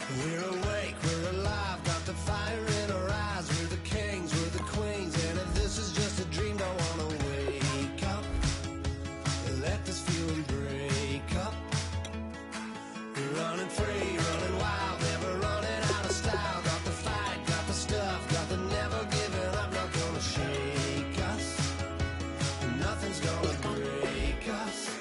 We're awake, we're alive, got the fire in our eyes. We're the kings, we're the queens, and if this is just a dream, don't wanna wake up. Let this feeling break up. We're running free, running wild, never running out of style. Got the fight, got the stuff, got the never giving up. Not gonna shake us, nothing's gonna break us.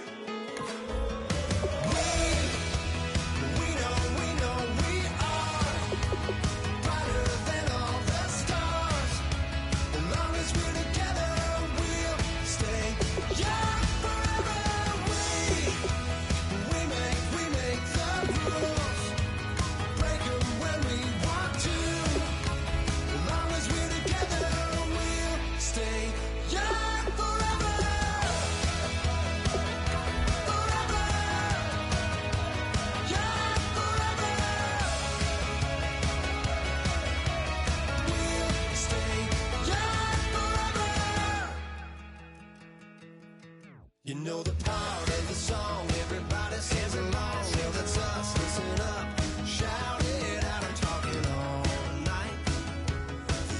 You know the part of the song, everybody sings along. Well, that's us, listen up, shout it out, I'm talking all night.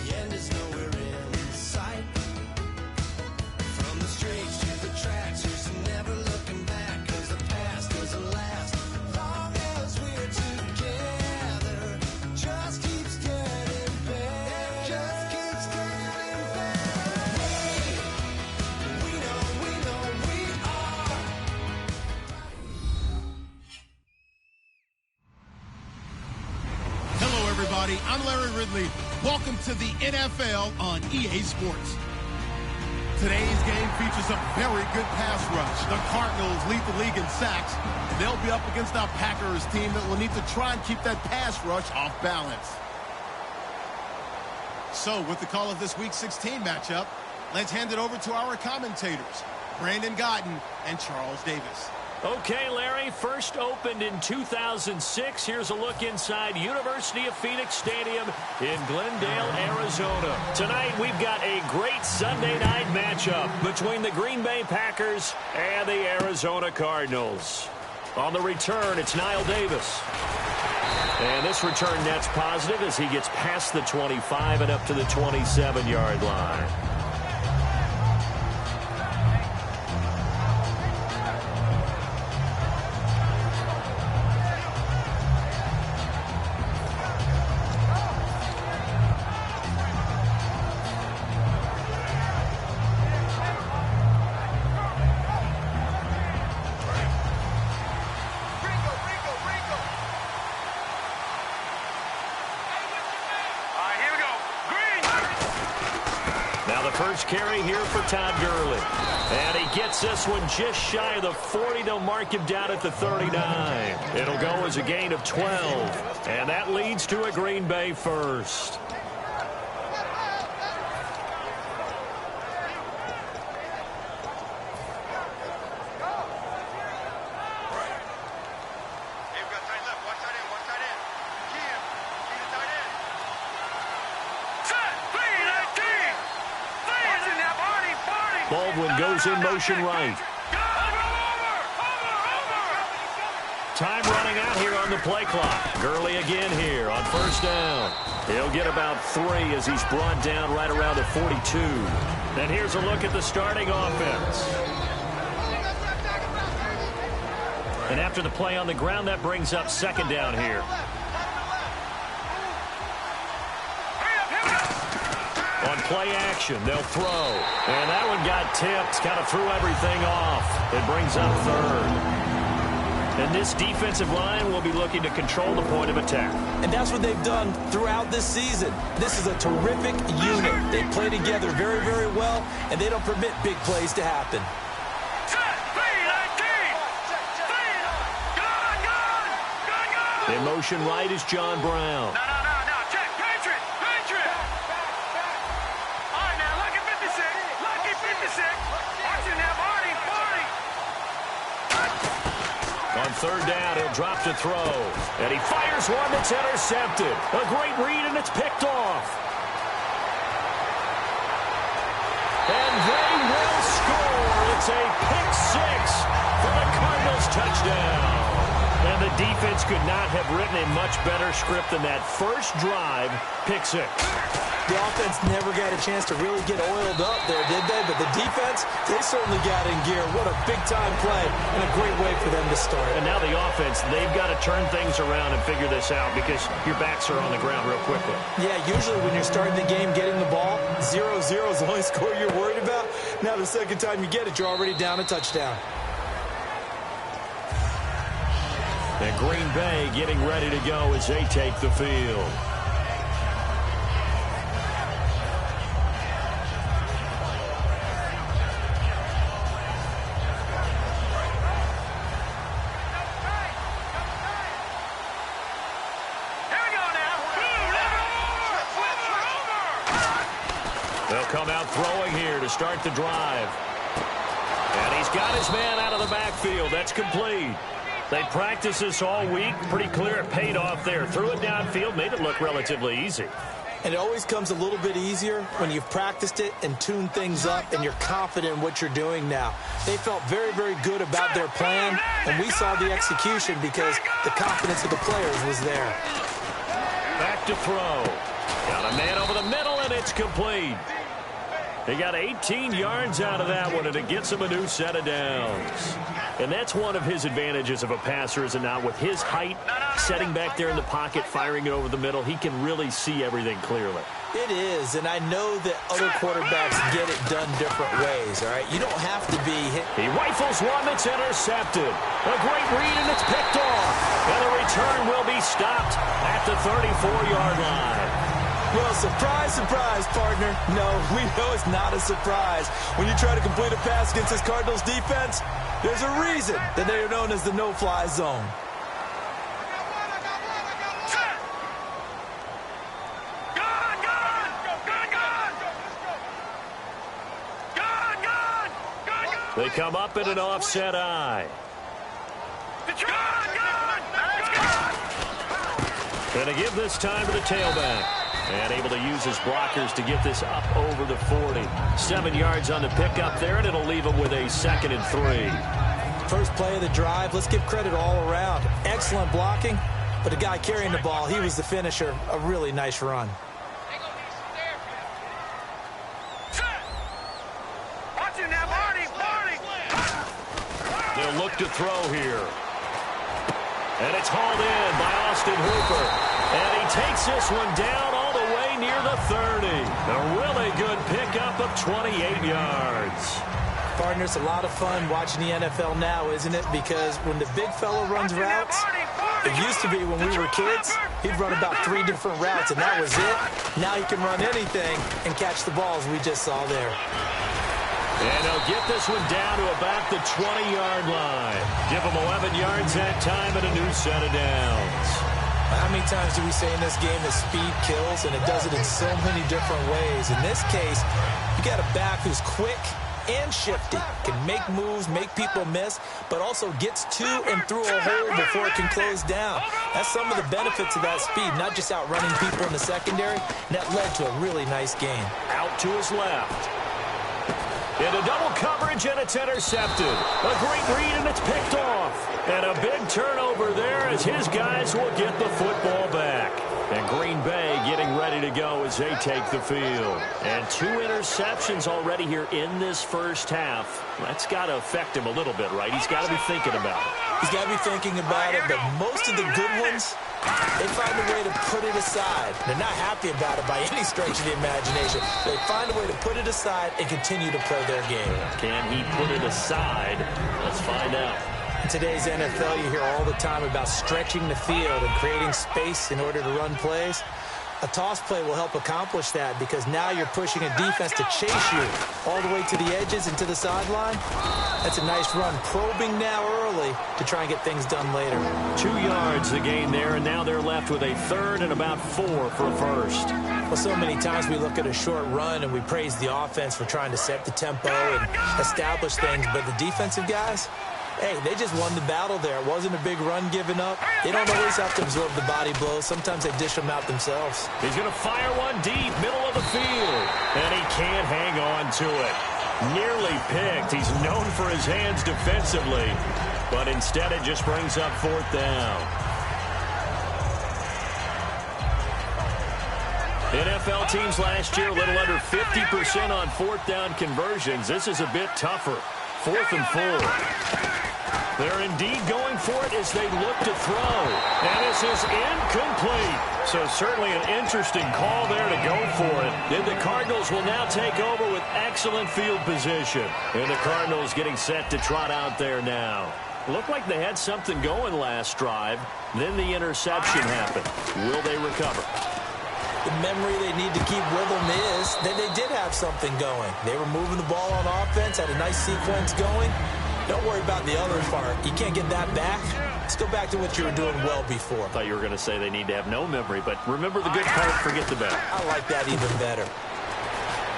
The end is nowhere in sight. From the streets to the tracks, just never looking back, cause the past doesn't last. Long as we're together, just keeps getting better. Just keeps getting better. We know everybody. I'm Larry Ridley. Welcome to the NFL on EA Sports. Today's game features a very good pass rush. The Cardinals lead the league in sacks, and they'll be up against our Packers team that will need to try and keep that pass rush off balance. So, with the call of this Week 16 matchup, let's hand it over to our commentators, Brandon Godden and Charles Davis. Okay, Larry, first opened in 2006. Here's a look inside University of Phoenix Stadium in Glendale, Arizona. Tonight, we've got a great Sunday night matchup between the Green Bay Packers and the Arizona Cardinals. On the return, it's Niall Davis. And this return net's positive as he gets past the 25 and up to the 27-yard line. First carry here for Todd Gurley. And he gets this one just shy of the 40. They'll mark him down at the 39. It'll go as a gain of 12. And that leads to a Green Bay first. Baldwin goes in motion right. Time running out here on the play clock. Gurley again here on first down. He'll get about 3 as he's brought down right around the 42. And here's a look at the starting offense. And after the play on the ground, that brings up second down here. On play action, they'll throw. And that one got tipped, kind of threw everything off. It brings up third. And this defensive line will be looking to control the point of attack. And that's what they've done throughout this season. This is a terrific unit. They play together very, very well, and they don't permit big plays to happen. In motion right is John Brown. On third down, he'll drop to throw. And he fires one that's intercepted. A great read, and it's picked off. And they will score. It's a pick six for the Cardinals touchdown. And the defense could not have written a much better script than that. First drive, pick 6. The offense never got a chance to really get oiled up there, did they? But the defense, they certainly got in gear. What a big-time play and a great way for them to start. And now the offense, they've got to turn things around and figure this out because your backs are on the ground real quickly. Yeah, usually when you're starting the game getting the ball, 0-0 is the only score you're worried about. Now the second time you get it, you're already down a touchdown. And Green Bay getting ready to go as they take the field. They'll come out throwing here to start the drive. And he's got his man out of the backfield. That's complete. They practiced this all week. Pretty clear it paid off there. Threw it downfield, made it look relatively easy. And it always comes a little bit easier when you've practiced it and tuned things up and you're confident in what you're doing now. They felt very, very good about their plan, and we saw the execution because the confidence of the players was there. Back to throw. Got a man over the middle, and it's complete. He got 18 yards out of that one, and it gets him a new set of downs. And that's one of his advantages of a passer, is it not? With his height, setting back there in the pocket, firing it over the middle, he can really see everything clearly. It is, and I know that other quarterbacks get it done different ways, all right? You don't have to be hit. He rifles one that's intercepted. A great read, and it's picked off. And the return will be stopped at the 34-yard line. Well, surprise, surprise, partner. No, we know it's not a surprise. When you try to complete a pass against this Cardinals defense, there's a reason that they are known as the no-fly zone. They come up in an offset eye. And to give this time to the tailback. And able to use his blockers to get this up over the 40. 7 yards on the pickup there, and it'll leave him with a 2nd and 3. First play of the drive, let's give credit all around. Excellent blocking, but the guy carrying the ball, he was the finisher. A really nice run. They'll look to throw here. And it's hauled in by Austin Hooper. And he takes this one down all the way near the 30. A really good pickup of 28 yards. Partner, it's a lot of fun watching the NFL now, isn't it? Because when the big fella runs routes, it used to be when we were kids, he'd run about 3 different routes, and that was it. Now he can run anything and catch the balls we just saw there. And they'll get this one down to about the 20-yard line. Give them 11 yards that time and a new set of downs. How many times do we say in this game that speed kills, and it does it in so many different ways? In this case, you got a back who's quick and shifty, can make moves, make people miss, but also gets to and through a hole before it can close down. That's some of the benefits of that speed, not just outrunning people in the secondary, and that led to a really nice game. Out to his left. Into double coverage, and it's intercepted. A great read, and it's picked off. And a big turnover there as his guys will get the football back. And Green Bay getting ready to go as they take the field. And 2 interceptions already here in this first half. That's got to affect him a little bit, right? He's got to be thinking about it. He's got to be thinking about it, but most of the good ones, they find a way to put it aside. They're not happy about it by any stretch of the imagination. They find a way to put it aside and continue to play their game. Can he put it aside? Let's find out. In today's NFL, you hear all the time about stretching the field and creating space in order to run plays. A toss play will help accomplish that because now you're pushing a defense to chase you all the way to the edges and to the sideline. That's a nice run, probing now early to try and get things done later. 2 yards the gain there, and now they're left with a 3rd and about 4 for a first. Well, so many times we look at a short run and we praise the offense for trying to set the tempo and establish things, but the defensive guys, hey, they just won the battle there. It wasn't a big run given up. They don't always have to absorb the body blows. Sometimes they dish them out themselves. He's going to fire one deep, middle of the field. And he can't hang on to it. Nearly picked. He's known for his hands defensively. But instead it just brings up 4th down. NFL teams last year a little under 50% on 4th down conversions. This is a bit tougher. 4th and 4. They're indeed going for it as they look to throw. And this is incomplete. So certainly an interesting call there to go for it. And the Cardinals will now take over with excellent field position. And the Cardinals getting set to trot out there now. Looked like they had something going last drive. Then the interception happened. Will they recover? The memory they need to keep with them is that they did have something going. They were moving the ball on offense, had a nice sequence going. Don't worry about the other part. You can't get that back. Let's go back to what you were doing well before. I thought you were going to say they need to have no memory, but remember the good part, forget the bad. I like that even better.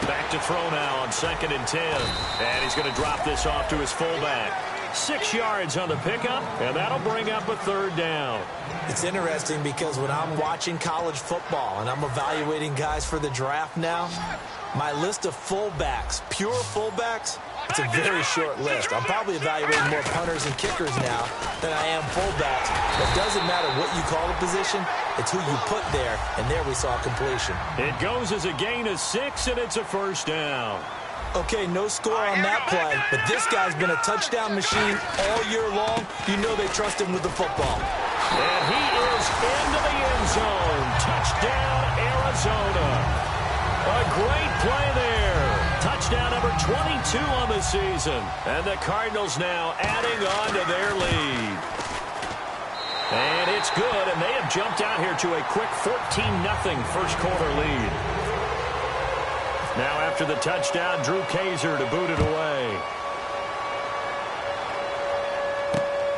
Back to throw now on 2nd and 10. And he's going to drop this off to his fullback. 6 yards on the pickup, and that'll bring up a 3rd down. It's interesting because when I'm watching college football and I'm evaluating guys for the draft now, my list of fullbacks, pure fullbacks, it's a very short list. I'm probably evaluating more punters and kickers now than I am fullbacks. It doesn't matter what you call the position, it's who you put there, and there we saw completion. It goes as a gain of 6, and it's a 1st down. Okay, no score on that play, but this guy's been a touchdown machine all year long. You know they trust him with the football. And he is into the end zone. Touchdown, Arizona. A great play there. Touchdown number 22 on the season. And the Cardinals now adding on to their lead. And it's good, and they have jumped out here to a quick 14-0 first quarter lead. Now after the touchdown, Drew Kaiser to boot it away.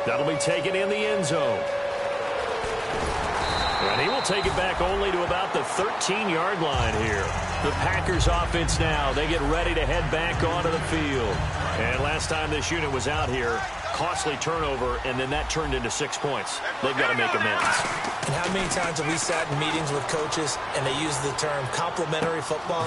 That'll be taken in the end zone. And he will take it back only to about the 13-yard line here. The Packers offense now, they get ready to head back onto the field. And last time this unit was out here, costly turnover, and then that turned into 6 points. They've got to make amends. And how many times have we sat in meetings with coaches and they use the term complementary football?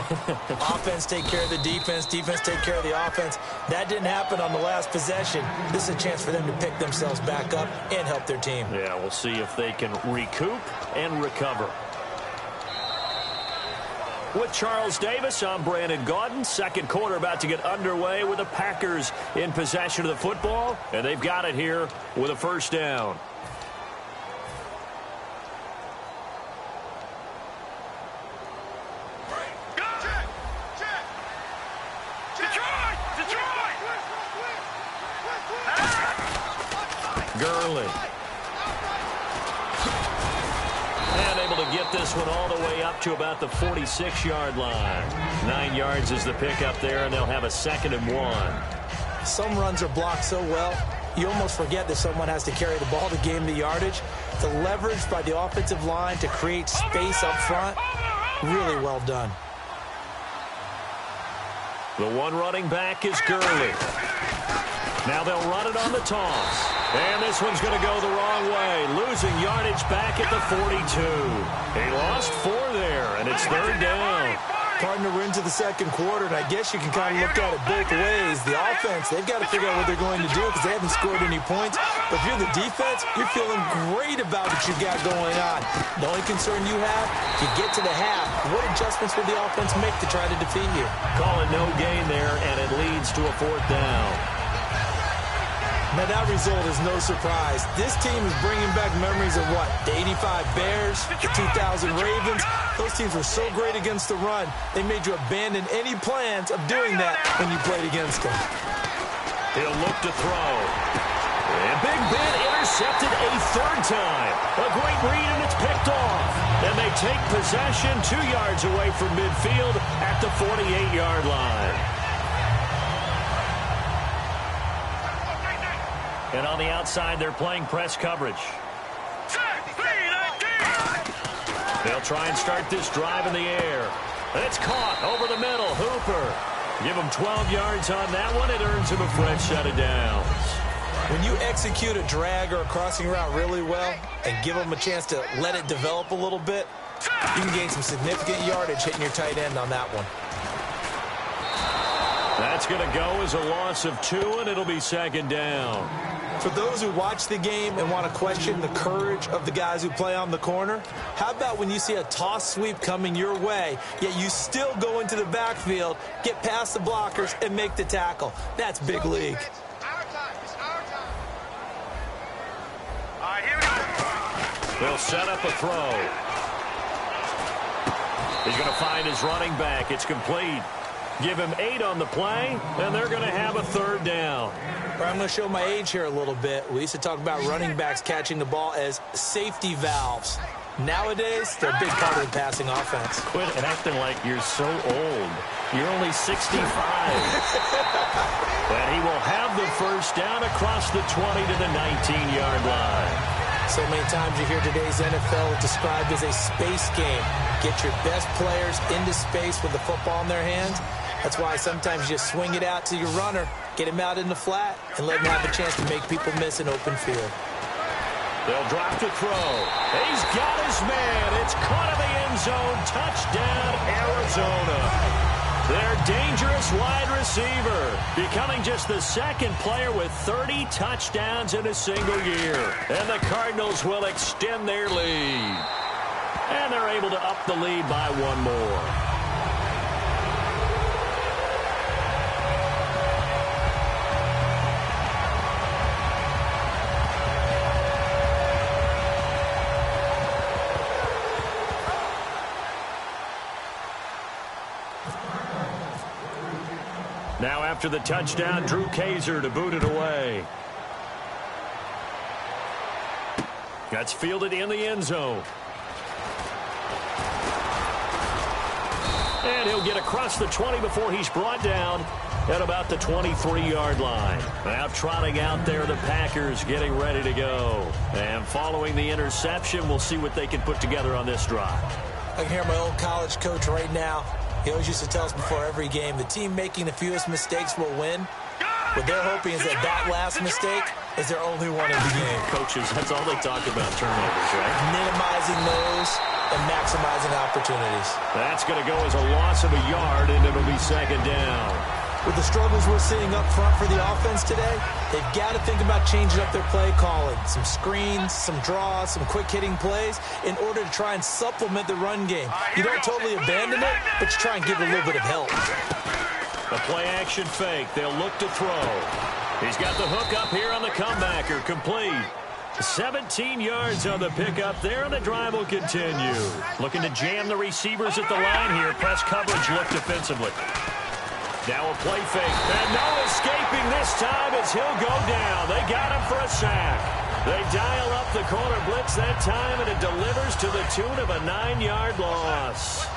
Offense take care of the defense, defense take care of the offense. That didn't happen on the last possession. This is a chance for them to pick themselves back up and help their team. Yeah, we'll see if they can recoup and recover. With Charles Davis, I'm Brandon Gaudin. Second quarter about to get underway with the Packers in possession of the football. And they've got it here with a 1st down. Gurley. And able to get this one all the way up to about the 46-yard line. 9 yards is the pickup there, and they'll have a 2nd and 1. Some runs are blocked so well, you almost forget that someone has to carry the ball to gain the yardage. The leverage by the offensive line to create space up front, really well done. The one running back is Gurley. Now they'll run it on the toss. And this one's going to go the wrong way. Losing yardage back at the 42. He lost 4 there, and it's 3rd down. Partner, we're into the second quarter, and I guess you can kind of look at it both ways. The offense, they've got to figure out what they're going to do because they haven't scored any points. But if you're the defense, you're feeling great about what you got going on. The only concern you have, if you get to the half, what adjustments will the offense make to try to defeat you? Call it no gain there, and it leads to a 4th down. Now, that result is no surprise. This team is bringing back memories of what? The 85 Bears, the 2000 Ravens. Those teams were so great against the run, they made you abandon any plans of doing that when you played against them. He'll look to throw. And Big Ben intercepted a 3rd time. A great read, and it's picked off. And they take possession 2 yards away from midfield at the 48-yard line. And on the outside, they're playing press coverage. They'll try and start this drive in the air. It's caught over the middle. Hooper. Give him 12 yards on that one. It earns him a fresh set of downs. When you execute a drag or a crossing route really well and give them a chance to let it develop a little bit, you can gain some significant yardage hitting your tight end on that one. That's going to go as a loss of 2, and it'll be second down. For those who watch the game and want to question the courage of the guys who play on the corner, how about when you see a toss sweep coming your way, yet you still go into the backfield, get past the blockers, and make the tackle? That's big league. They'll set up a throw. He's going to find his running back. It's complete. Give him 8 on the play, and they're going to have a third down. I'm going to show my age here a little bit. We used to talk about running backs catching the ball as safety valves. Nowadays, they're a big part of the passing offense. Quit acting like you're so old. You're only 65. And he will have the first down across the 20 to the 19-yard line. So many times you hear today's NFL described as a space game. Get your best players into space with the football in their hands. That's why sometimes you just swing it out to your runner, get him out in the flat, and let him have a chance to make people miss an open field. They'll drop the throw. He's got his man. It's caught in the end zone. Touchdown, Arizona. Their dangerous wide receiver, becoming just the second player with 30 touchdowns in a single year. And the Cardinals will extend their lead. And they're able to up the lead by 1 more. Now after the touchdown, Drew Kaiser to boot it away. That's fielded in the end zone. And he'll get across the 20 before he's brought down at about the 23-yard line. Now trotting out there, the Packers getting ready to go. And following the interception, we'll see what they can put together on this drive. I can hear my old college coach right now. He always used to tell us before every game, the team making the fewest mistakes will win. What they're hoping is that that last mistake is their only one in the game. Coaches, that's all they talk about, turnovers, right? Minimizing those and maximizing opportunities. That's going to go as a loss of a yard, and it'll be second down. With the struggles we're seeing up front for the offense today, they've got to think about changing up their play calling. Some screens, some draws, some quick-hitting plays in order to try and supplement the run game. You don't totally abandon it, but you try and give it a little bit of help. A play-action fake. They'll look to throw. He's got the hook up here on the comebacker. Complete. 17 yards on the pickup there, and the drive will continue. Looking to jam the receivers at the line here. Press coverage look defensively. Now a play fake, and no escaping this time as he'll go down. They got him for a sack. They dial up the corner blitz that time, and it delivers to the tune of a 9-yard loss.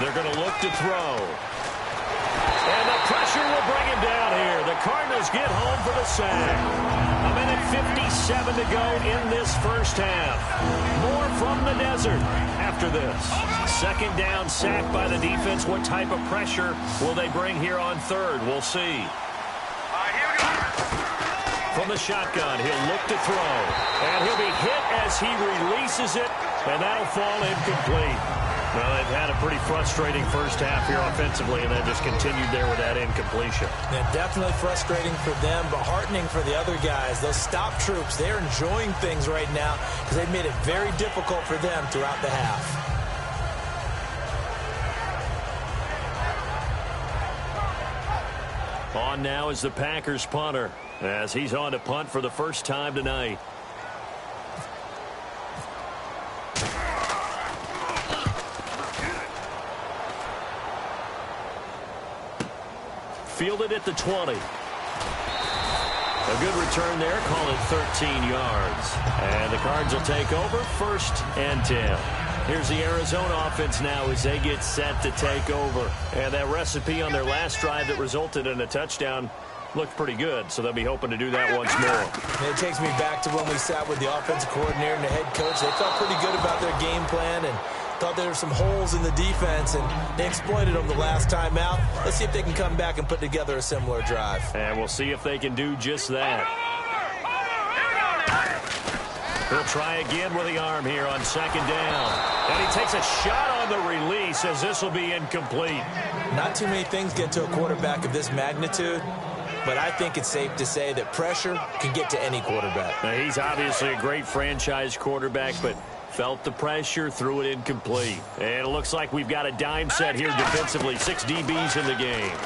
They're going to look to throw. And the pressure will bring him down here. The Cardinals get home for the sack. A minute 57 to go in this first half. More from the desert after this. Second down, sack by the defense. What type of pressure will they bring here on third? We'll see. From the shotgun, he'll look to throw. And he'll be hit as he releases it. And that'll fall incomplete. Well, they've had a pretty frustrating first half here offensively, and then just continued there with that incompletion. Yeah, definitely frustrating for them, but heartening for the other guys. Those stop troops, they're enjoying things right now because they've made it very difficult for them throughout the half. On now is the Packers punter, as he's on to punt for the first time tonight. Fielded at the 20. A good return there. Call it 13 yards. And the Cards will take over 1st and 10. Here's the Arizona offense now as they get set to take over. And that recipe on their last drive that resulted in a touchdown looked pretty good, so they'll be hoping to do that once more. It takes me back to when we sat with the offensive coordinator and the head coach. They felt pretty good about their game plan and thought there were some holes in the defense, and they exploited them the last time out. Let's see if they can come back and put together a similar drive. And we'll see if they can do just that. He'll try again with the arm here on second down. And he takes a shot on the release as this will be incomplete. Not too many things get to a quarterback of this magnitude, but I think it's safe to say that pressure can get to any quarterback. Now, he's obviously a great franchise quarterback, but felt the pressure, threw it incomplete. And it looks like we've got a dime set here defensively. 6 DBs in the game.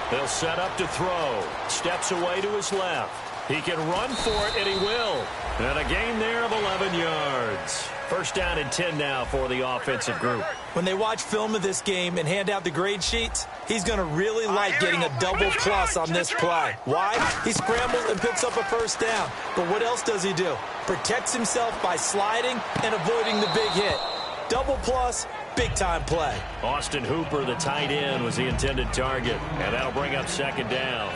They'll set up to throw. Steps away to his left. He can run for it, and he will. And a gain there of 11 yards. First down and 10 now for the offensive group. When they watch film of this game and hand out the grade sheets, he's going to really like getting a double plus on this play. Why? He scrambles and picks up a first down. But what else does he do? Protects himself by sliding and avoiding the big hit. Double plus, big-time play. Austin Hooper, the tight end, was the intended target. And that'll bring up second down.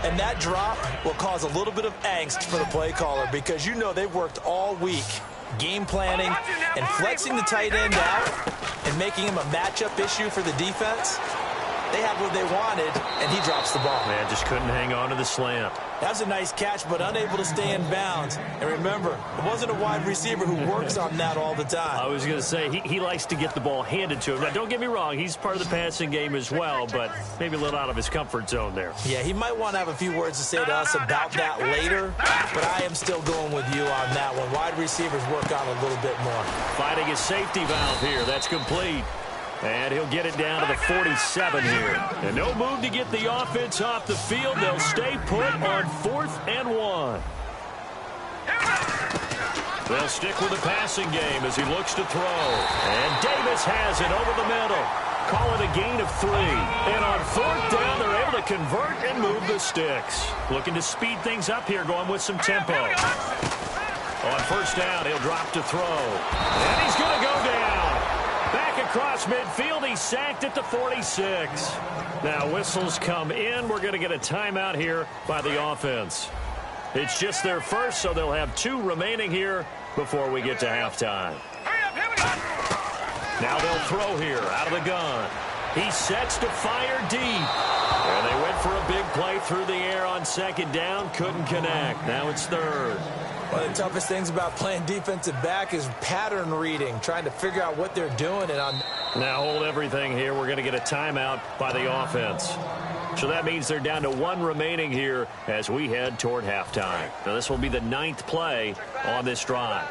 And that drop will cause a little bit of angst for the play caller because you know they've worked all week game planning and flexing the tight end out and making him a matchup issue for the defense. They had what they wanted, and he drops the ball. Man, just couldn't hang on to the slant. That was a nice catch, but unable to stay in bounds. And remember, it wasn't a wide receiver who works on that all the time. I was going to say, he likes to get the ball handed to him. Now, don't get me wrong, he's part of the passing game as well, but maybe a little out of his comfort zone there. Yeah, he might want to have a few words to say to us about that later, but I am still going with you on that one. Wide receivers work on a little bit more. Fighting his safety valve here. That's complete. And he'll get it down to the 47 here. And no move to get the offense off the field. They'll stay put on 4th and 1. They'll stick with the passing game as he looks to throw. And Davis has it over the middle. Call it a gain of 3. And on 4th down, they're able to convert and move the sticks. Looking to speed things up here, going with some tempo. On 1st down, he'll drop to throw. And he's going to go down. Back across midfield, he's sacked at the 46. Now whistles come in. We're going to get a timeout here by the offense. It's just their first, so they'll have 2 remaining here before we get to halftime. Now they'll throw here out of the gun. He sets to fire deep. And they went for a big play through the air on 2nd down. Couldn't connect. Now it's 3rd. One of the toughest things about playing defensive back is pattern reading, trying to figure out what they're doing. And now hold everything here. We're going to get a timeout by the offense. So that means they're down to 1 remaining here as we head toward halftime. Now this will be the 9th play on this drive.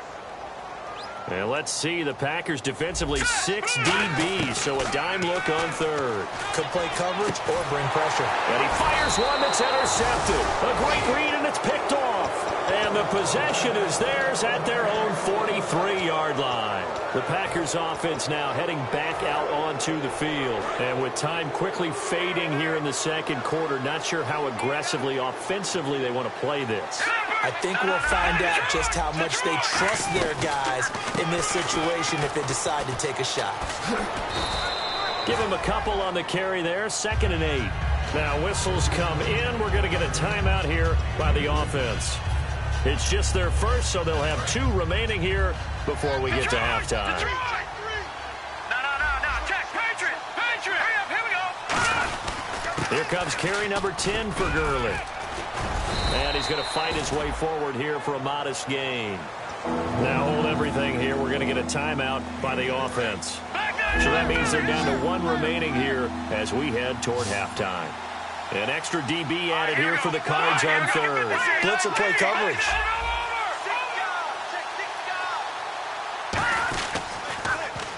And let's see, the Packers defensively 6 DBs, so a dime look on 3rd. Could play coverage or bring pressure. And he fires one that's intercepted. A great read, and it's picked off. And the possession is theirs at their own 43-yard line. The Packers offense now heading back out onto the field. And with time quickly fading here in the 2nd quarter, not sure how aggressively, offensively they want to play this. I think we'll find out just how much they trust their guys in this situation if they decide to take a shot. Give him a couple on the carry there, 2nd and 8. Now whistles come in. We're going to get a timeout here by the offense. It's just their first, so they'll have 2 remaining here before we get to halftime. Here comes carry number 10 for Gurley. And he's going to fight his way forward here for a modest gain. Now hold everything here. We're going to get a timeout by the offense. So that means they're down to 1 remaining here as we head toward halftime. An extra DB added here for the Cards on 3rd. Blitzer play coverage.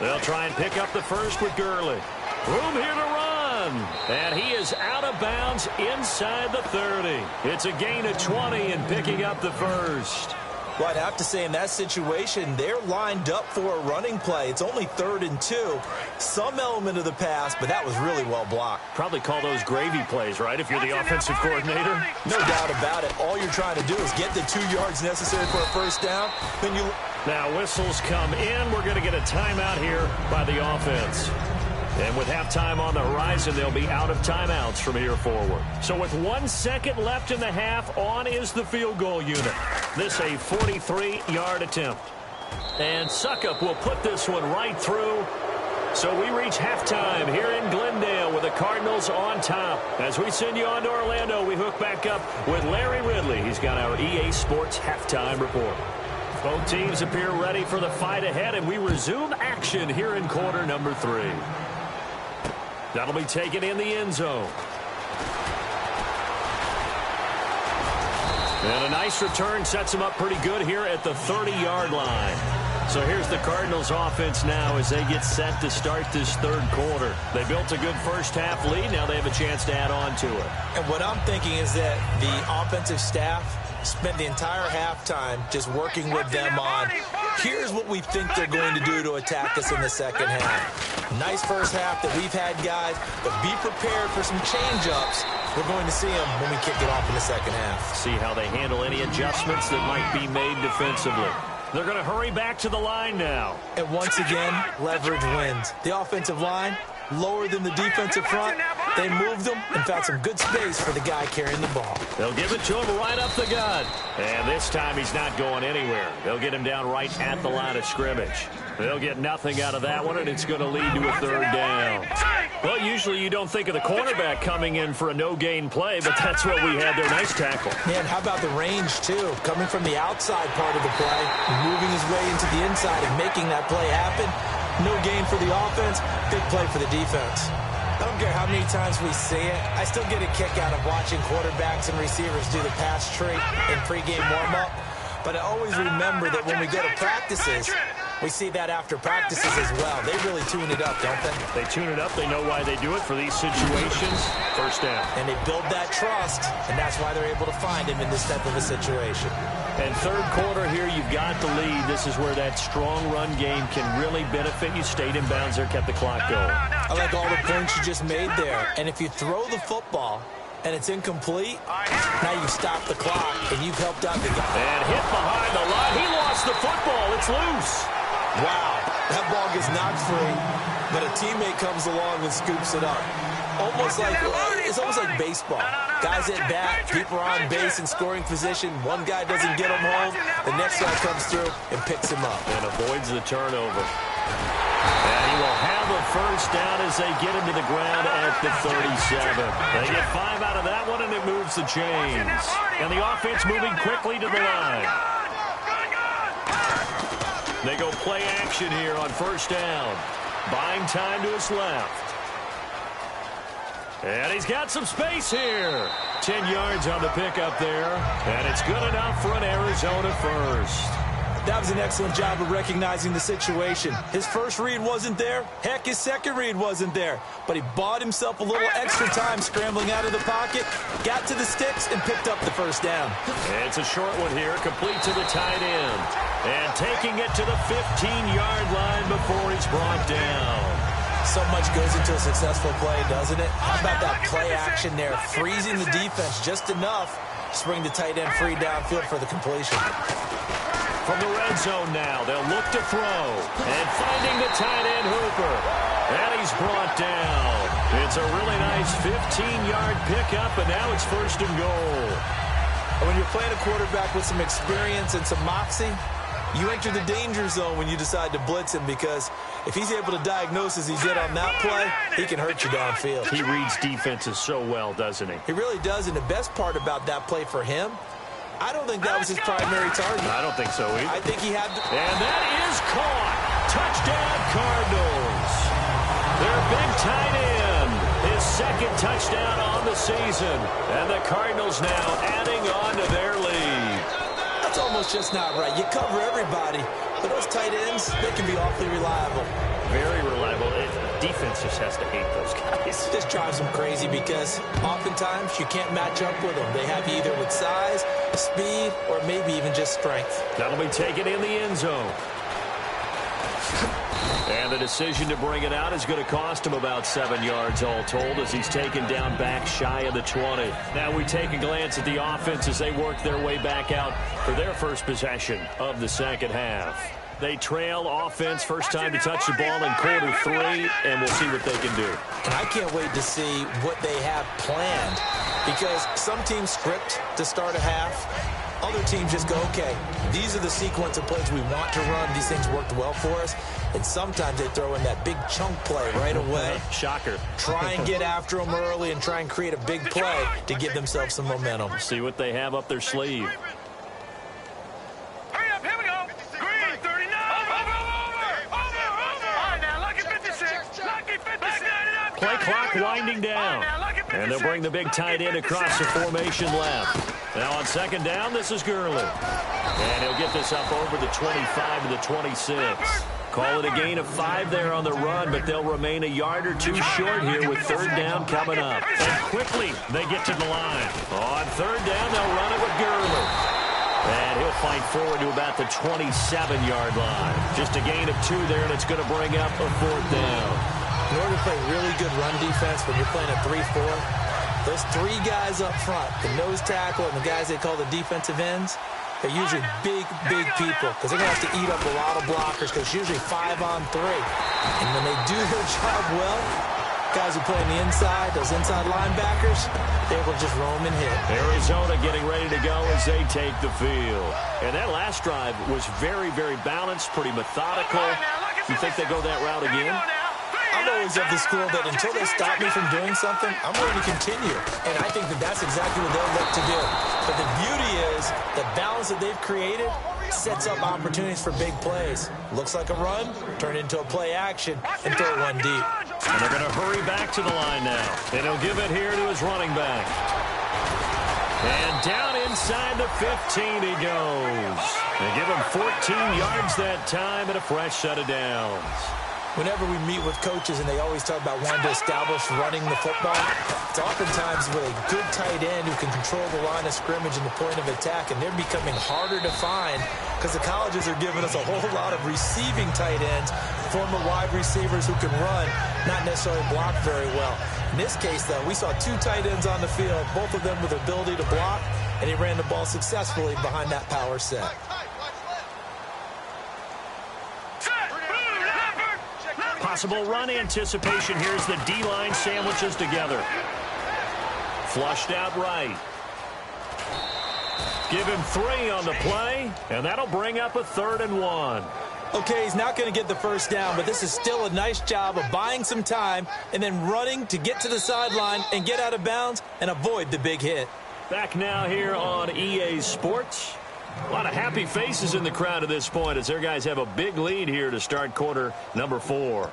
They'll try and pick up the first with Gurley. Room here to run. And he is out of bounds inside the 30. It's a gain of 20 and picking up the first. Well, I'd have to say in that situation, they're lined up for a running play. It's only 3rd and 2. Some element of the pass, but that was really well blocked. Probably call those gravy plays, right, if you're the offensive coordinator? No doubt about it. All you're trying to do is get the 2 yards necessary for a first down. Then you... Now whistles come in. We're going to get a timeout here by the offense. And with halftime on the horizon, they'll be out of timeouts from here forward. So with 1 second left in the half, on is the field goal unit. This a 43-yard attempt. And Suckup will put this one right through. So we reach halftime here in Glendale with the Cardinals on top. As we send you on to Orlando, we hook back up with Larry Ridley. He's got our EA Sports halftime report. Both teams appear ready for the fight ahead, and we resume action here in quarter number 3. That'll be taken in the end zone. And a nice return sets them up pretty good here at the 30-yard line. So here's the Cardinals offense now as they get set to start this third quarter. They built a good first half lead. Now they have a chance to add on to it. And what I'm thinking is that the offensive staff spent the entire halftime just working with them on, here's what we think they're going to do to attack us in the second half. Nice first half that we've had, guys, but be prepared for some change-ups. We're going to see them when we kick it off in the second half. See how they handle any adjustments that might be made defensively. They're going to hurry back to the line now. And once again, leverage wins. The offensive line, lower than the defensive front. They moved them and found some good space for the guy carrying the ball. They'll give it to him right up the gut. And this time he's not going anywhere. They'll get him down right at the line of scrimmage. They'll get nothing out of that one, and it's going to lead to a third down. Well, usually you don't think of the cornerback coming in for a no-gain play, but that's what we had there. Nice tackle. Man, how about the range, too? Coming from the outside part of the play, moving his way into the inside and making that play happen. No gain for the offense, big play for the defense. I don't care how many times we see it. I still get a kick out of watching quarterbacks and receivers do the pass tree in pregame warm-up. But I always remember that when we go to practices, we see that after practices as well. They really tune it up, don't they? They tune it up. They know why they do it for these situations. First down. And they build that trust, and that's why they're able to find him in this type of a situation. And third quarter here, you've got the lead. This is where that strong run game can really benefit you. Stayed in bounds there, kept the clock going. I like all the points you just made there. And if you throw the football and it's incomplete, now you stop the clock and you've helped out the guy. And hit behind the line. He lost the football. It's loose. Wow, that ball gets knocked free, but a teammate comes along and scoops it up. It's almost like baseball. Guys at bat, people are on base in scoring position. One guy doesn't get him home. The next guy comes through and picks him up. And avoids the turnover. And he will have a first down as they get him to the ground at the 37. They get 5 out of that one, and it moves the chains. And the offense moving quickly to the line. They go play action here on first down. Buying time to his left. And he's got some space here. 10 yards on the pickup there. And it's good enough for an Arizona first. That was an excellent job of recognizing the situation. His first read wasn't there. Heck, his second read wasn't there. But he bought himself a little extra time scrambling out of the pocket, got to the sticks, and picked up the first down. And it's a short one here, complete to the tight end. And taking it to the 15-yard line before he's brought down. So much goes into a successful play, doesn't it? How about that play action there, freezing the defense just enough to bring the tight end free downfield for the completion. From the red zone now, they'll look to throw. And finding the tight end Hooper. And he's brought down. It's a really nice 15-yard pickup, and now it's first and goal. When you're playing a quarterback with some experience and some moxie, you enter the danger zone when you decide to blitz him, because if he's able to diagnose as he did on that play, he can hurt you downfield. He reads defenses so well, doesn't he? He really does, and the best part about that play for him, I don't think that was his primary target. I don't think so either. I think he had... And that is caught. Touchdown, Cardinals. Their big tight end. His second touchdown on the season. And the Cardinals now adding on to their lead. That's almost just not right. You cover everybody, but those tight ends, they can be awfully reliable. Very reliable. Defense just has to hate those guys. This drives them crazy because oftentimes you can't match up with them. They have you either with size, speed, or maybe even just strength. That'll be taken in the end zone. And the decision to bring it out is going to cost him about 7 yards all told, as he's taken down back shy of the 20. Now we take a glance at the offense as they work their way back out for their first possession of the second half. They trail offense, first time to touch the ball in quarter 3, and we'll see what they can do. And I can't wait to see what they have planned, because some teams script to start a half. Other teams just go, okay, these are the sequence of plays we want to run. These things worked well for us. And sometimes they throw in that big chunk play right away. Shocker. Try and get after them early and try and create a big play to give themselves some momentum. See what they have up their sleeve. Play clock winding down. And they'll bring the big tight end across the formation left. Now on second down, this is Gurley. And he'll get this up over the 25 to the 26. Call it a gain of 5 there on the run, but they'll remain a yard or two short here with third down coming up. And quickly, they get to the line. On third down, they'll run it with Gurley. And he'll fight forward to about the 27-yard line. Just a gain of 2 there, and it's going to bring up a fourth down. In order to play really good run defense when you're playing a 3-4, those 3 guys up front, the nose tackle and the guys they call the defensive ends, they're usually big people because they're going to have to eat up a lot of blockers because it's usually 5 on 3. And when they do their job well, guys who play on the inside, those inside linebackers, they will just roam and hit. Arizona getting ready to go as they take the field. And that last drive was very, very balanced, pretty methodical. You think they go that route again? I'm always of the school that until they stop me from doing something, I'm going to continue. And I think that that's exactly what they'll look to do. But the beauty is the balance that they've created sets up opportunities for big plays. Looks like a run, turn into a play action, and throw one deep. And they're going to hurry back to the line now. And he'll give it here to his running back. And down inside the 15 he goes. They give him 14 yards that time and a fresh set of downs. Whenever we meet with coaches and they always talk about wanting to establish running the football, it's oftentimes with a good tight end who can control the line of scrimmage and the point of attack, and they're becoming harder to find because the colleges are giving us a whole lot of receiving tight ends, former wide receivers who can run, not necessarily block very well. In this case, though, we saw 2 tight ends on the field, both of them with the ability to block, and he ran the ball successfully behind that power set. Possible run anticipation. Here's the D-line sandwiches together. Flushed out right. Give him 3 on the play, and that'll bring up a 3rd and 1. Okay, he's not going to get the first down, but this is still a nice job of buying some time and then running to get to the sideline and get out of bounds and avoid the big hit. Back now here on EA Sports. A lot of happy faces in the crowd at this point as their guys have a big lead here to start quarter number 4.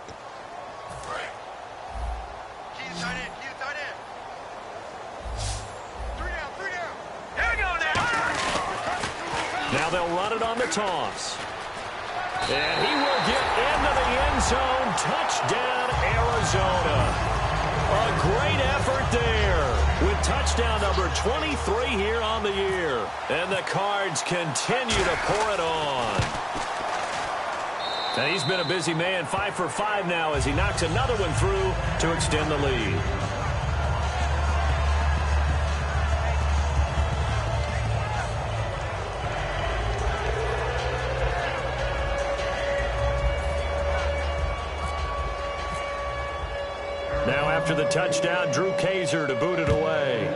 Now they'll run it on the toss. And he will get into the end zone. Touchdown, Arizona. A great effort there with touchdown number 23 here on the year. And the Cards continue to pour it on. And he's been a busy man, 5 for 5 now as he knocks another one through to extend the lead. Now after the touchdown, Drew Kaiser to boot it away.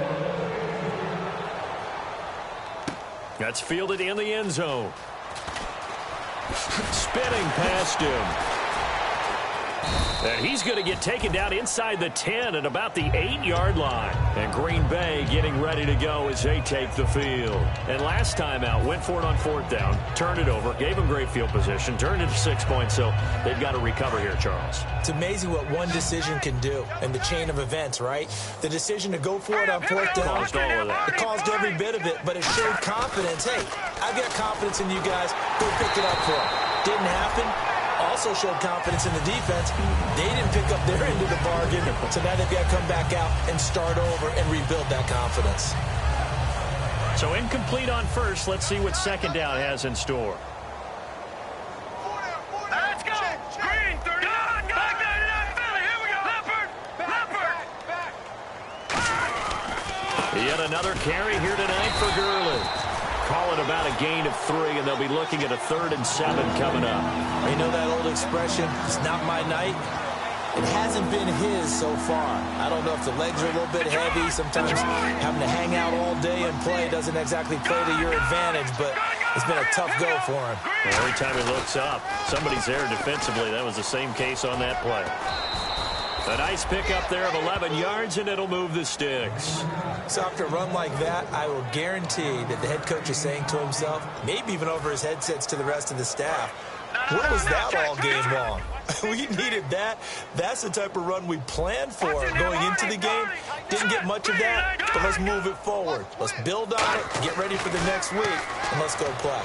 That's fielded in the end zone. Spinning past him. And he's going to get taken down inside the 10 at about the 8-yard line. And Green Bay getting ready to go as they take the field. And last time out, went for it on 4th down, turned it over, gave them great field position, turned it to 6 points, so they've got to recover here, Charles. It's amazing what one decision can do in the chain of events, right? The decision to go for it on 4th down. Caused all of that. It caused every bit of it, but it showed confidence. Hey, I've got confidence in you guys. Go pick it up for them. Didn't happen. Also showed confidence in the defense. They didn't pick up their end of the bargain, so now they've got to come back out and start over and rebuild that confidence. So incomplete on first. Let's see what second down has in store. Let's go! Green, 30. Back 99, Philly. Here we go. Leopard. Yet another carry here tonight for Gurley. Call it about a gain of 3, and they'll be looking at a 3rd and 7 coming up. You know that old expression, it's not my night? It hasn't been his so far. I don't know if the legs are a little bit heavy. Sometimes having to hang out all day and play doesn't exactly play to your advantage, but it's been a tough go for him. And every time he looks up, somebody's there defensively. That was the same case on that play. A nice pickup there of 11 yards, and it'll move the sticks. So after a run like that, I will guarantee that the head coach is saying to himself, maybe even over his headsets to the rest of the staff, where was that all game long? We needed that. That's the type of run we planned for going into the game. Didn't get much of that, but let's move it forward. Let's build on it, get ready for the next week, and let's go play.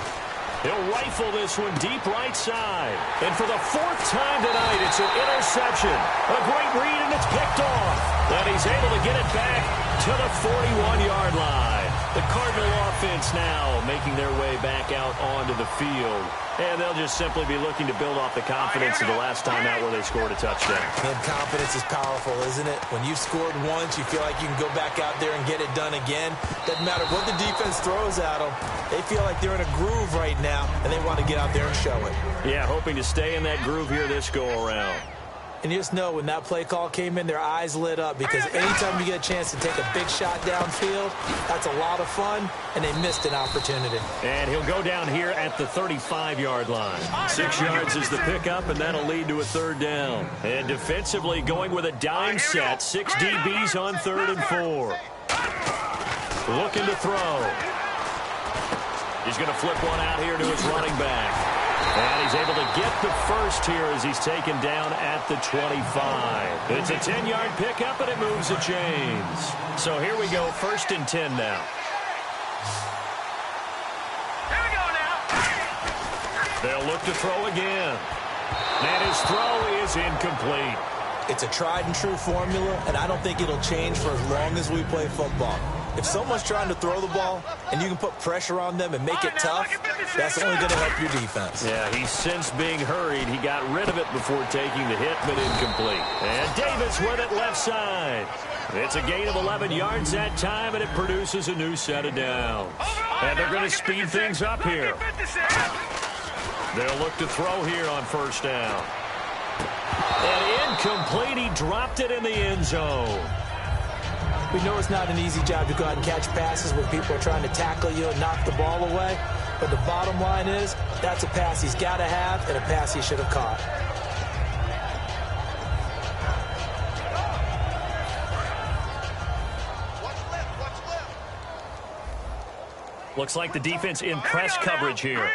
He'll rifle this one deep right side. And for the fourth time tonight, it's an interception. A great read, and it's picked off. And he's able to get it back to the 41-yard line. The Cardinal offense now making their way back out onto the field. And they'll just simply be looking to build off the confidence of the last time out where they scored a touchdown. And confidence is powerful, isn't it? When you've scored once, you feel like you can go back out there and get it done again. Doesn't matter what the defense throws at them. They feel like they're in a groove right now, and they want to get out there and show it. Yeah, hoping to stay in that groove here this go-around. And you just know when that play call came in, their eyes lit up because anytime you get a chance to take a big shot downfield, that's a lot of fun, and they missed an opportunity. And he'll go down here at the 35-yard line. 6 yards is the pickup, and that'll lead to a third down. And defensively going with a dime set, 6 DBs on 3rd and 4. Looking to throw. He's going to flip one out here to his running back. And he's able to get the first here as he's taken down at the 25. It's a 10-yard pickup, and it moves the chains. So here we go, 1st and 10 now. Here we go now. They'll look to throw again. And his throw is incomplete. It's a tried-and-true formula, and I don't think it'll change for as long as we play football. If someone's trying to throw the ball and you can put pressure on them and make it tough, that's only going to help your defense. Yeah, he's since being hurried. He got rid of it before taking the hit, but incomplete. And Davis with it left side. It's a gain of 11 yards that time, and it produces a new set of downs. And they're going to speed things up here. They'll look to throw here on 1st down. And incomplete. He dropped it in the end zone. We know it's not an easy job to go out and catch passes when people are trying to tackle you and knock the ball away. But the bottom line is, that's a pass he's got to have and a pass he should have caught. Looks like the defense in press coverage here.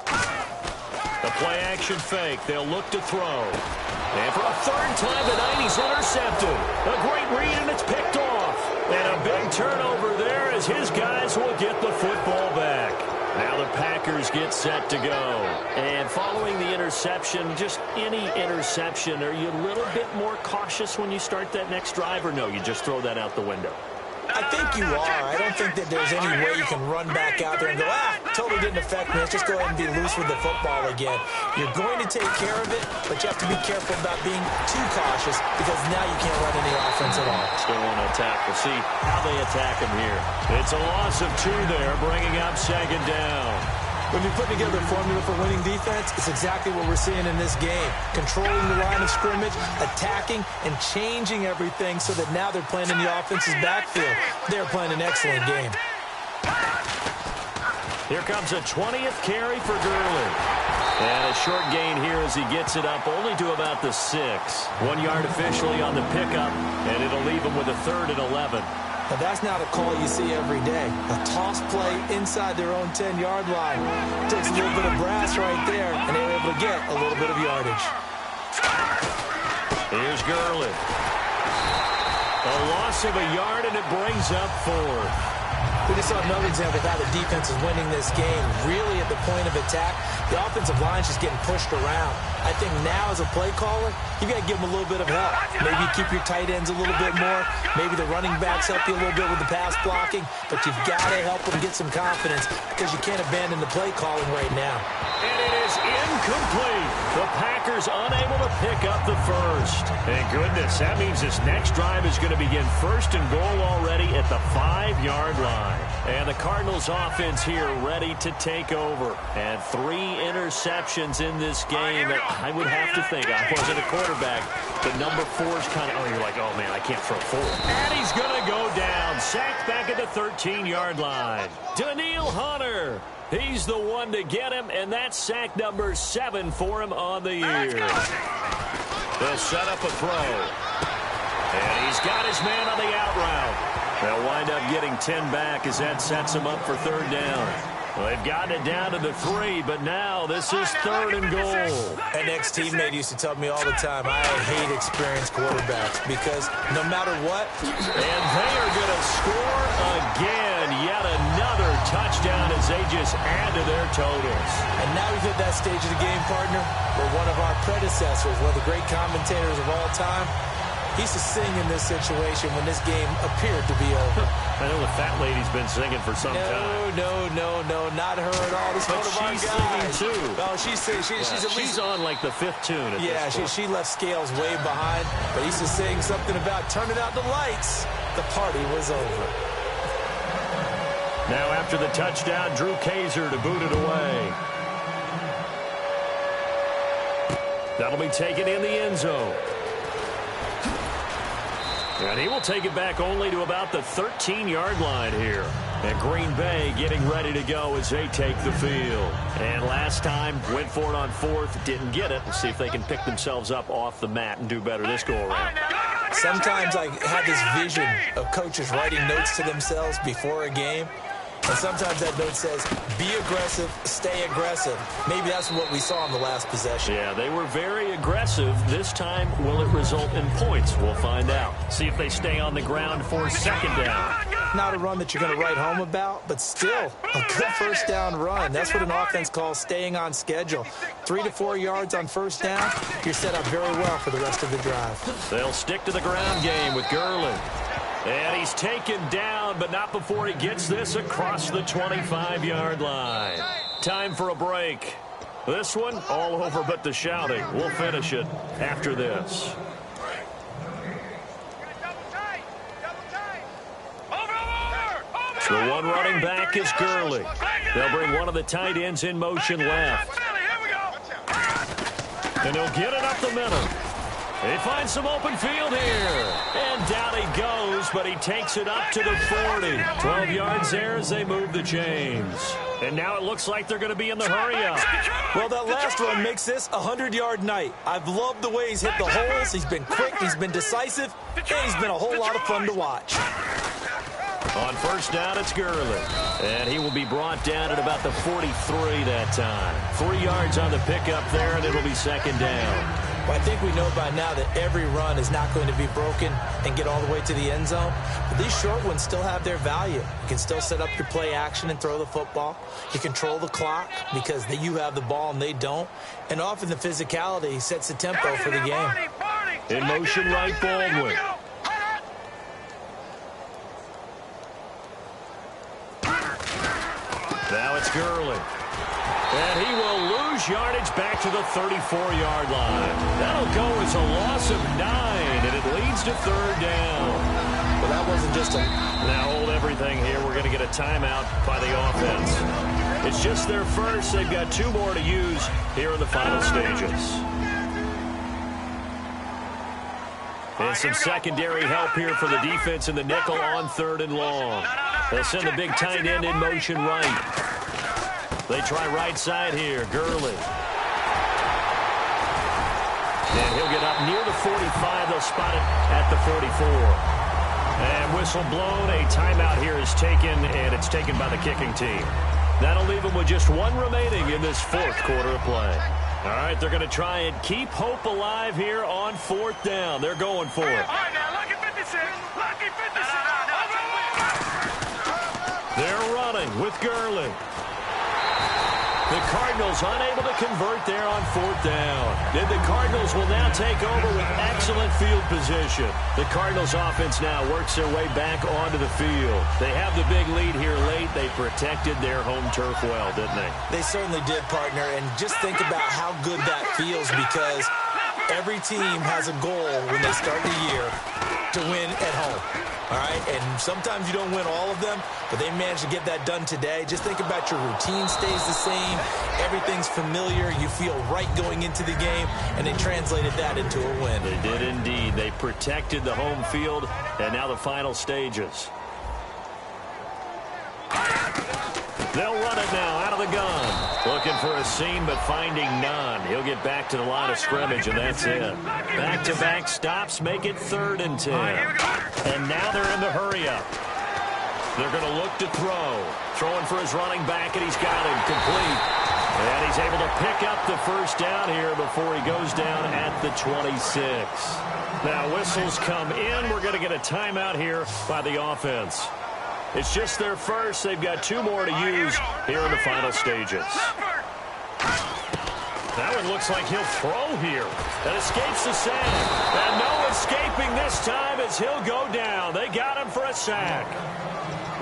The play action fake. They'll look to throw. And for a 3rd time tonight, he's intercepted. A great read, and it's picked off. And a big turnover there as his guys will get the football back. Now the Packers get set to go. And following the interception, just any interception, are you a little bit more cautious when you start that next drive, or no, you just throw that out the window? I think you are. I don't think that there's any way you can run back out there and go, totally didn't affect me. Let's just go ahead and be loose with the football again. You're going to take care of it, but you have to be careful about being too cautious because now you can't run any offense at all. Still want to attack. We'll see how they attack him here. It's a loss of 2 there, bringing up 2nd down. When you put together a formula for winning defense, it's exactly what we're seeing in this game. Controlling the line of scrimmage, attacking, and changing everything so that now they're playing in the offense's backfield. They're playing an excellent game. Here comes a 20th carry for Gurley. And a short gain here as he gets it up only to about the 6. 1 yard officially on the pickup, and it'll leave him with a 3rd and 11. Now, that's not a call you see every day. A toss play inside their own 10-yard line. Takes a little bit of brass right there, and they were able to get a little bit of yardage. Here's Gurley. A loss of a yard, and it brings up 4th. We just saw another example of how the defense is winning this game. Really at the point of attack, the offensive line is just getting pushed around. I think now as a play caller, you got to give them a little bit of help. Maybe you keep your tight ends a little bit more. Maybe the running backs help you a little bit with the pass blocking. But you've got to help them get some confidence because you can't abandon the play calling right now. And it is incomplete. The Packers unable to pick up the first. Thank goodness. That means this next drive is going to begin 1st and goal already at the 5-yard line. And the Cardinals offense here ready to take over. And 3 interceptions in this game. I would have to think, I wasn't a quarterback, the number 4 is kind of, you're like, oh man, I can't throw 4. And he's going to go down. Sacked back at the 13-yard line. Danielle Hunter. He's the one to get him, and that's sack number 7 for him on the year. They'll set up a throw. And he's got his man on the out route. They'll wind up getting 10 back as that sets him up for 3rd down. Well, they've gotten it down to the 3, but now this is 3rd and goal. An ex-teammate used to tell me all the time, I hate experienced quarterbacks because no matter what. And they are going to score again. Yet another touchdown as they just add to their totals. And now we've hit that stage of the game, partner, where one of our predecessors, one of the great commentators of all time, he used to sing in this situation when this game appeared to be over. I know the fat lady's been singing for some time. No, not her at all. This is one of our She's guys. singing, too. Oh, she's at least She's on like the 5th tune at this point. she left Scales way behind, but he used to sing something about turning out the lights. The party was over. Now after the touchdown, Drew Kaiser to boot it away. That'll be taken in the end zone. And he will take it back only to about the 13-yard line here. And Green Bay getting ready to go as they take the field. And last time, went for it on 4th, didn't get it. Let's see if they can pick themselves up off the mat and do better this go-around. Sometimes I have this vision of coaches writing notes to themselves before a game. And sometimes that note says, be aggressive, stay aggressive. Maybe that's what we saw in the last possession. Yeah, they were very aggressive. This time, will it result in points? We'll find out. See if they stay on the ground for 2nd down. Not a run that you're going to write home about, but still a good 1st down run. That's what an offense calls staying on schedule. 3 to 4 yards on 1st down, you're set up very well for the rest of the drive. They'll stick to the ground game with Gurley. And he's taken down, but not before he gets this across the 25-yard line. Time for a break. This one, all over but the shouting. We'll finish it after this. The one running back is Gurley. They'll bring one of the tight ends in motion left. And he'll get it up the middle. He finds some open field here. And down he goes, but he takes it up to the 40. 12 yards there as they move the chains. And now it looks like they're going to be in the hurry-up. Well, that last run makes this a 100-yard night. I've loved the way he's hit the holes. He's been quick, he's been decisive, and he's been a whole lot of fun to watch. On 1st down, it's Gurley. And he will be brought down at about the 43 that time. 3 yards on the pickup there, and it'll be 2nd down. Well, I think we know by now that every run is not going to be broken and get all the way to the end zone. But these short ones still have their value. You can still set up your play action and throw the football. You control the clock because you have the ball and they don't. And often the physicality sets the tempo for the game. In motion right, Baldwin. Now it's Gurley. And he will lose yardage back to the 34-yard line. That'll go as a loss of 9, and it leads to 3rd down. Well, that wasn't just a... Now hold everything here. We're going to get a timeout by the offense. It's just their first. They've got 2 more to use here in the final stages. And some secondary help here for the defense in the nickel on 3rd and long. They'll send the big tight end in motion right. They try right side here. Gurley. And he'll get up near the 45. They'll spot it at the 44. And whistle blown. A timeout here is taken, and it's taken by the kicking team. That'll leave them with just 1 remaining in this 4th quarter of play. All right, they're going to try and keep hope alive here on 4th down. They're going for it. They're running with Gurley. The Cardinals unable to convert there on 4th down. And the Cardinals will now take over with excellent field position. The Cardinals offense now works their way back onto the field. They have the big lead here late. They protected their home turf well, didn't they? They certainly did, partner. And just think about how good that feels because every team has a goal when they start the year to win at home. All right, and sometimes you don't win all of them, but they managed to get that done today. Just think about your routine stays the same. Everything's familiar. You feel right going into the game, and they translated that into a win. They did indeed. They protected the home field, and now the final stages. They'll run it now out of the gun. Looking for a seam, but finding none. He'll get back to the line of scrimmage, and that's it. Back-to-back stops make it 3rd and 10. And now they're in the hurry-up. They're going to look to throw. Throwing for his running back, and he's got him complete. And he's able to pick up the first down here before he goes down at the 26. Now, whistles come in. We're going to get a timeout here by the offense. It's just their first. They've got 2 more to use here in the final stages. That one looks like he'll throw here. That escapes the sack. And no escaping this time as he'll go down. They got him for a sack.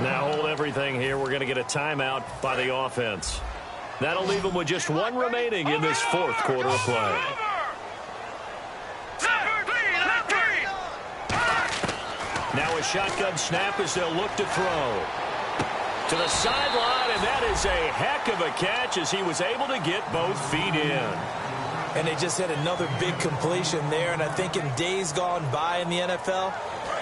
Now hold everything here. We're going to get a timeout by the offense. That'll leave them with just 1 remaining in this 4th quarter of play. Now a shotgun snap as they'll look to throw. To the sideline, and that is a heck of a catch as he was able to get both feet in. And they just had another big completion there, and I think in days gone by in the NFL,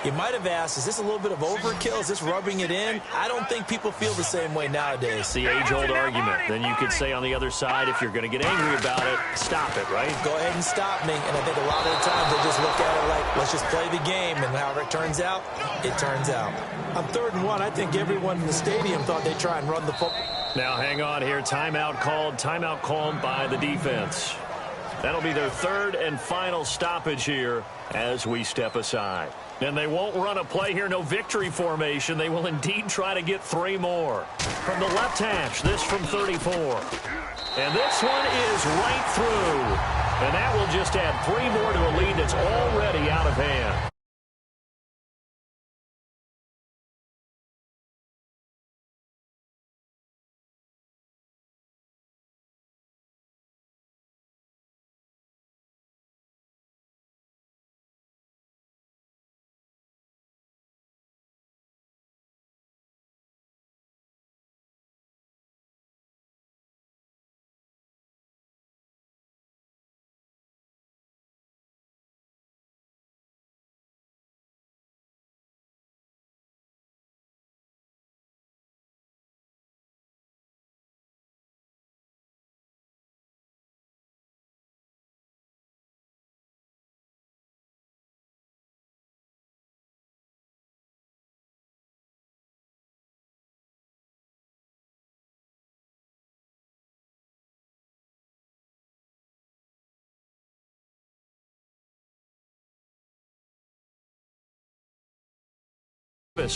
you might have asked, is this a little bit of overkill? Is this rubbing it in? I don't think people feel the same way nowadays. It's the age-old argument. Then you could say on the other side, if you're going to get angry about it, stop it, right? Go ahead and stop me. And I think a lot of the times they just look at it like, let's just play the game. And however it turns out, it turns out. On 3rd and 1, I think everyone in the stadium thought they'd try and run the football. Now hang on here. Timeout called by the defense. That'll be their 3rd and final stoppage here as we step aside. And they won't run a play here, no victory formation. They will indeed try to get 3 more. From the left hash, this from 34. And this one is right through. And that will just add 3 more to a lead that's already out of hand.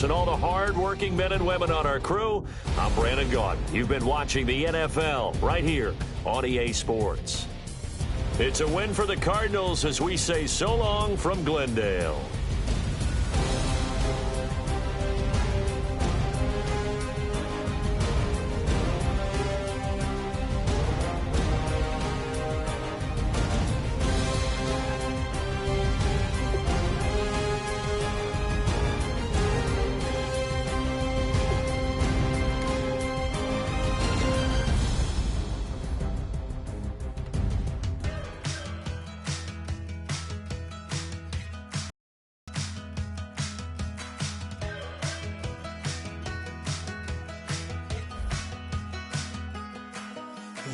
And all the hard-working men and women on our crew, I'm Brandon Gaudin. You've been watching the NFL right here on EA Sports. It's a win for the Cardinals as we say so long from Glendale.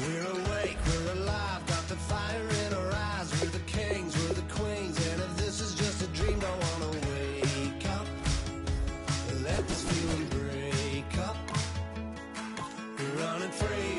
We're awake, we're alive, got the fire in our eyes. We're the kings, we're the queens, and if this is just a dream, don't wanna wake up. Let this feeling break up. We're running free.